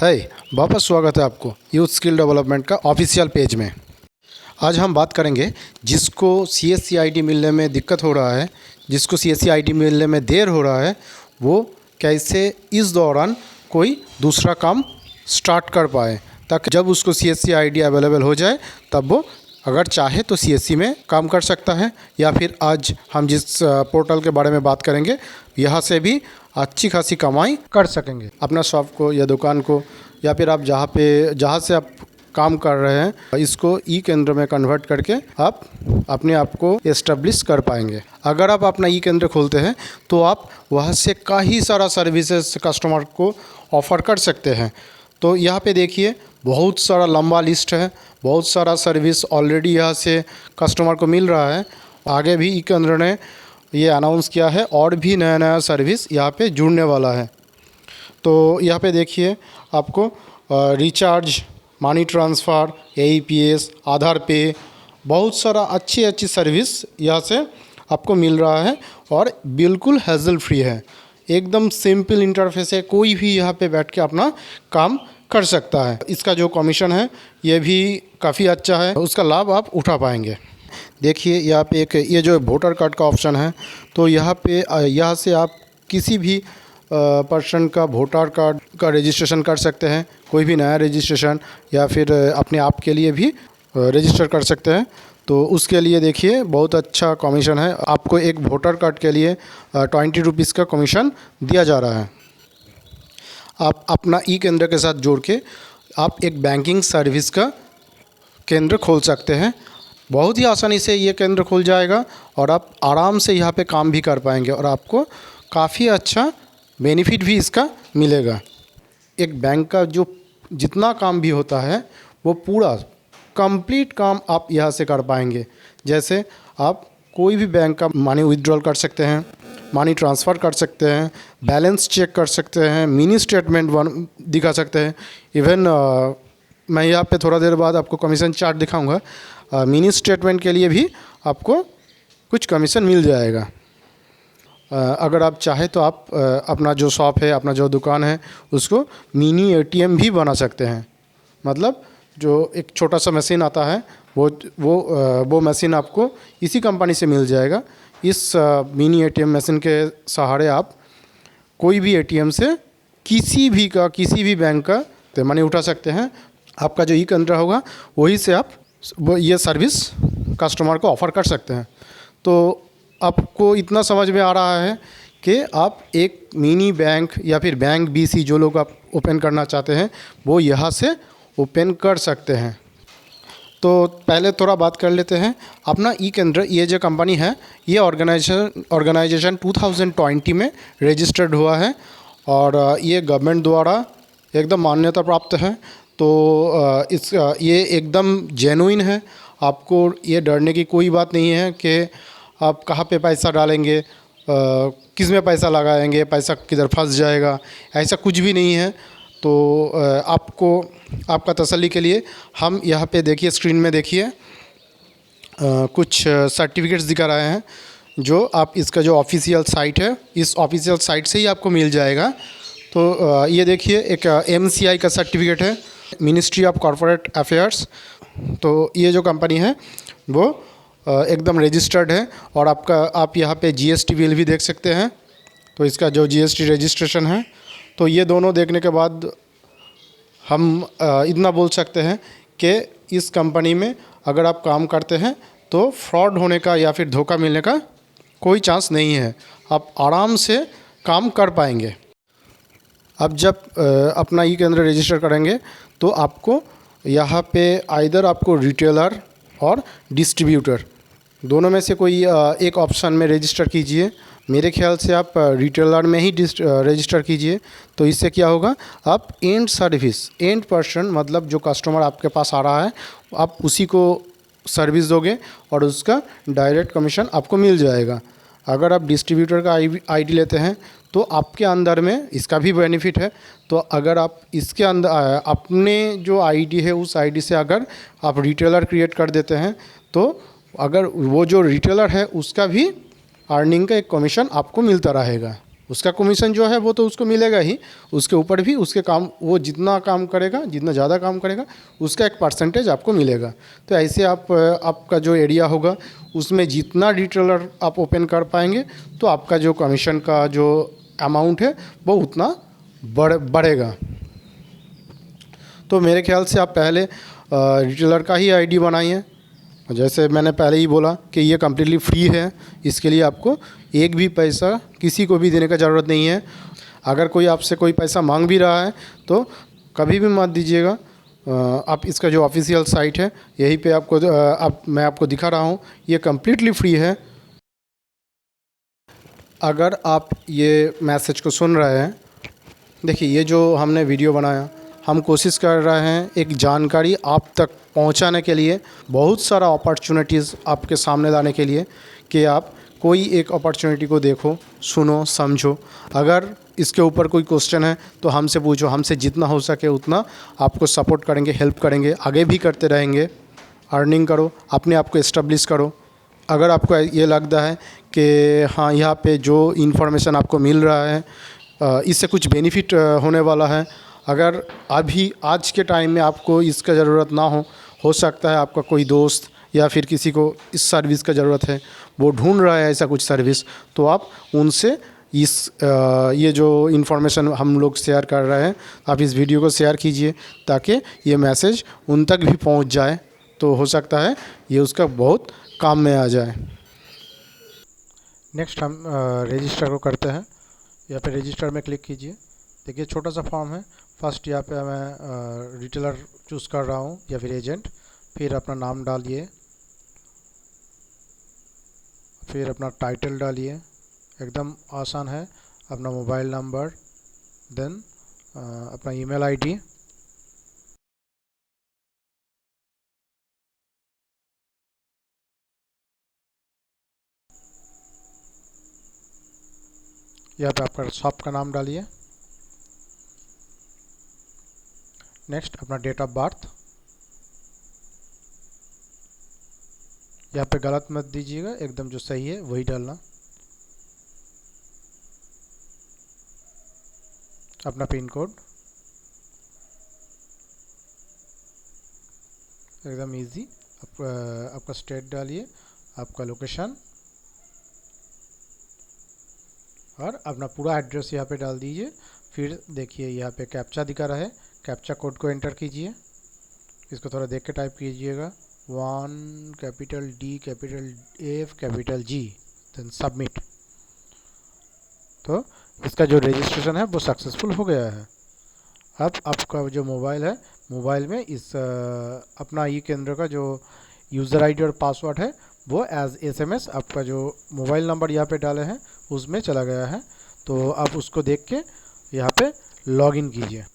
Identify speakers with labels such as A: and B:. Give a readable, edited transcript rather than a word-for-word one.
A: है। वापस स्वागत है आपको यूथ स्किल डेवलपमेंट का ऑफिशियल पेज में। आज हम बात करेंगे जिसको CSC ID मिलने में दिक्कत हो रहा है, जिसको CSC ID मिलने में देर हो रहा है, वो कैसे इस दौरान कोई दूसरा काम स्टार्ट कर पाए, ताकि जब उसको CSC ID अवेलेबल हो जाए तब वो अगर चाहे तो CSC में काम कर सकता है, या फिर आज हम जिस पोर्टल के बारे में बात करेंगे यहाँ से भी अच्छी खासी कमाई कर सकेंगे। अपना शॉप को या दुकान को, या फिर आप जहाँ से आप काम कर रहे हैं, इसको ई केंद्र में कन्वर्ट करके आप अपने आप को एस्टेब्लिश कर पाएंगे। अगर आप अपना ई केंद्र खोलते हैं तो आप वहाँ से कई सारा सर्विसेज कस्टमर को ऑफ़र कर सकते हैं। तो यहाँ पे देखिए बहुत सारा लंबा लिस्ट है, बहुत सारा सर्विस ऑलरेडी यहाँ से कस्टमर को मिल रहा है। आगे भी ई केंद्र ने ये अनाउंस किया है और भी नया नया सर्विस यहाँ पे जुड़ने वाला है। तो यहाँ पे देखिए आपको रिचार्ज, मनी ट्रांसफ़र, AEPS, आधार पे, बहुत सारा अच्छी सर्विस यहाँ से आपको मिल रहा है और बिल्कुल हैज़ल फ्री है। एकदम सिंपल इंटरफेस है, कोई भी यहाँ पे बैठ के अपना काम कर सकता है। इसका जो कमीशन है ये भी काफ़ी अच्छा है, उसका लाभ आप उठा पाएंगे। देखिए यहाँ पे एक ये जो वोटर कार्ड का ऑप्शन है, तो यहाँ पे यहाँ से आप किसी भी पर्सन का वोटर कार्ड का रजिस्ट्रेशन कर सकते हैं, कोई भी नया रजिस्ट्रेशन, या फिर अपने आप के लिए भी रजिस्टर कर सकते हैं। तो उसके लिए देखिए बहुत अच्छा कमीशन है, आपको एक वोटर कार्ड के लिए 20 रुपीज़ का कमीशन दिया जा रहा है। आप अपना ई केंद्र के साथ जोड़ के आप एक बैंकिंग सर्विस का केंद्र खोल सकते हैं। बहुत ही आसानी से ये केंद्र खुल जाएगा और आप आराम से यहाँ पे काम भी कर पाएंगे और आपको काफ़ी अच्छा बेनिफिट भी इसका मिलेगा। एक बैंक का जो जितना काम भी होता है वो पूरा कंप्लीट काम आप यहाँ से कर पाएंगे। जैसे आप कोई भी बैंक का मनी विथड्रॉल कर सकते हैं, मनी ट्रांसफ़र कर सकते हैं, बैलेंस चेक कर सकते हैं, मिनी स्टेटमेंट दिखा सकते हैं। इवन मैं यहाँ पे थोड़ा देर बाद आपको कमीशन चार्ट दिखाऊंगा। मिनी स्टेटमेंट के लिए भी आपको कुछ कमीशन मिल जाएगा। अगर आप चाहे तो आप अपना जो शॉप है, अपना जो दुकान है, उसको मिनी ATM भी बना सकते हैं। मतलब जो एक छोटा सा मशीन आता है वो मशीन आपको इसी कंपनी से मिल जाएगा। इस मिनी ATM मशीन के सहारे आप कोई भी ATM से किसी भी बैंक का मनी उठा सकते हैं। आपका जो ई केंद्र होगा वही से आप ये सर्विस कस्टमर को ऑफ़र कर सकते हैं। तो आपको इतना समझ में आ रहा है कि आप एक मिनी बैंक या फिर बैंक BC जो लोग आप ओपन करना चाहते हैं वो यहाँ से ओपन कर सकते हैं। तो पहले थोड़ा बात कर लेते हैं अपना ई केंद्र। ये जो कंपनी है ये ऑर्गेनाइजेशन 2020 में रजिस्टर्ड हुआ है और ये गवर्नमेंट द्वारा एकदम मान्यता प्राप्त है। तो ये एकदम जेन्युइन है। आपको ये डरने की कोई बात नहीं है कि आप कहाँ पे पैसा डालेंगे, किस में पैसा लगाएंगे, पैसा किधर फंस जाएगा, ऐसा कुछ भी नहीं है। तो आपका तसल्ली के लिए हम यहाँ पे देखिए स्क्रीन में देखिए कुछ सर्टिफिकेट्स दिखा रहे हैं जो आप इसका जो ऑफिशियल साइट है, इस ऑफिशियल साइट से ही आपको मिल जाएगा। तो ये देखिए एक MCI का सर्टिफिकेट है, मिनिस्ट्री ऑफ कॉर्पोरेट अफेयर्स। तो ये जो कंपनी है वो एकदम रजिस्टर्ड है और आप यहाँ पे GST बिल भी देख सकते हैं। तो इसका जो GST रजिस्ट्रेशन है, तो ये दोनों देखने के बाद हम इतना बोल सकते हैं कि इस कंपनी में अगर आप काम करते हैं तो फ्रॉड होने का या फिर धोखा मिलने का कोई चांस नहीं है। आप आराम से काम कर पाएंगे। अब जब अपना ई केंद्र रजिस्टर करेंगे तो आपको यहाँ पे आइदर आपको रिटेलर और डिस्ट्रीब्यूटर दोनों में से कोई एक ऑप्शन में रजिस्टर कीजिए। मेरे ख्याल से आप रिटेलर में ही रजिस्टर कीजिए। तो इससे क्या होगा, आप एंड पर्सन मतलब जो कस्टमर आपके पास आ रहा है आप उसी को सर्विस दोगे और उसका डायरेक्ट कमीशन आपको मिल जाएगा। अगर आप डिस्ट्रीब्यूटर का ID लेते हैं तो आपके अंदर में इसका भी बेनिफिट है। तो अगर आप इसके अंदर अपने जो ID है उस ID से अगर आप रिटेलर क्रिएट कर देते हैं तो अगर वो जो रिटेलर है उसका भी अर्निंग का एक कमीशन आपको मिलता रहेगा। उसका कमीशन जो है वो तो उसको मिलेगा ही, उसके ऊपर भी उसके काम, वो जितना काम करेगा, जितना ज़्यादा काम करेगा उसका एक परसेंटेज आपको मिलेगा। तो ऐसे आप आपका जो एरिया होगा उसमें जितना रिटेलर आप ओपन कर पाएंगे तो आपका जो कमीशन का जो अमाउंट है वो उतना बढ़ेगा। तो मेरे ख्याल से आप पहले रिटेलर का ही आईडी बनाइए। जैसे मैंने पहले ही बोला कि ये कम्प्लीटली फ्री है, इसके लिए आपको एक भी पैसा किसी को भी देने का ज़रूरत नहीं है। अगर कोई आपसे कोई पैसा मांग भी रहा है तो कभी भी मत दीजिएगा। आप इसका जो ऑफिशियल साइट है यहीं पे आपको मैं आपको दिखा रहा हूँ, ये कम्प्लीटली फ्री है। अगर आप ये मैसेज को सुन रहे हैं, देखिए ये जो हमने वीडियो बनाया, हम कोशिश कर रहे हैं एक जानकारी आप तक पहुंचाने के लिए, बहुत सारा अपॉर्चुनिटीज़ आपके सामने लाने के लिए कि आप कोई एक अपॉर्चुनिटी को देखो, सुनो, समझो। अगर इसके ऊपर कोई क्वेश्चन है तो हमसे पूछो, हमसे जितना हो सके उतना आपको सपोर्ट करेंगे, हेल्प करेंगे, आगे भी करते रहेंगे। अर्निंग करो, अपने आप को इस्टेब्लिश करो। अगर आपको ये लगता है कि हाँ यहाँ पे जो इन्फॉर्मेशन आपको मिल रहा है इससे कुछ बेनिफिट होने वाला है, अगर अभी आज के टाइम में आपको इसका ज़रूरत ना हो सकता है आपका कोई दोस्त या फिर किसी को इस सर्विस का ज़रूरत है, वो ढूंढ रहा है ऐसा कुछ सर्विस, तो आप उनसे ये जो इन्फॉर्मेशन हम लोग शेयर कर रहे हैं, आप इस वीडियो को शेयर कीजिए ताकि ये मैसेज उन तक भी पहुंच जाए। तो हो सकता है ये उसका बहुत काम में आ जाए। नेक्स्ट हम रजिस्टर को करते हैं। यहाँ पे रजिस्टर में क्लिक कीजिए। देखिए छोटा सा फॉर्म है। फर्स्ट यहाँ पे मैं रिटेलर चूज़ कर रहा हूँ या फिर एजेंट। फिर अपना नाम डालिए, फिर अपना टाइटल डालिए, एकदम आसान है। अपना मोबाइल नंबर, देन अपना ईमेल आईडी, यहाँ पे आपका शॉप का नाम डालिए। नेक्स्ट अपना डेट ऑफ बर्थ, यहाँ पे गलत मत दीजिएगा, एकदम जो सही है वही डालना। अपना पिन कोड, एकदम इजी। आपका स्टेट डालिए, आपका लोकेशन और अपना पूरा एड्रेस यहाँ पे डाल दीजिए। फिर देखिए यहाँ पे कैप्चा दिखा रहा है, कैप्चा कोड को एंटर कीजिए। इसको थोड़ा देख के टाइप कीजिएगा। 1 capital D capital F capital G, then submit. तो इसका जो रजिस्ट्रेशन है वो सक्सेसफुल हो गया है। अब आपका जो मोबाइल है, मोबाइल में इस अपना ई केंद्र का जो यूज़र आईडी और पासवर्ड है वो एज SMS आपका जो मोबाइल नंबर यहाँ पे डाले हैं उसमें चला गया है। तो आप उसको देख के यहाँ पे लॉगिन कीजिए।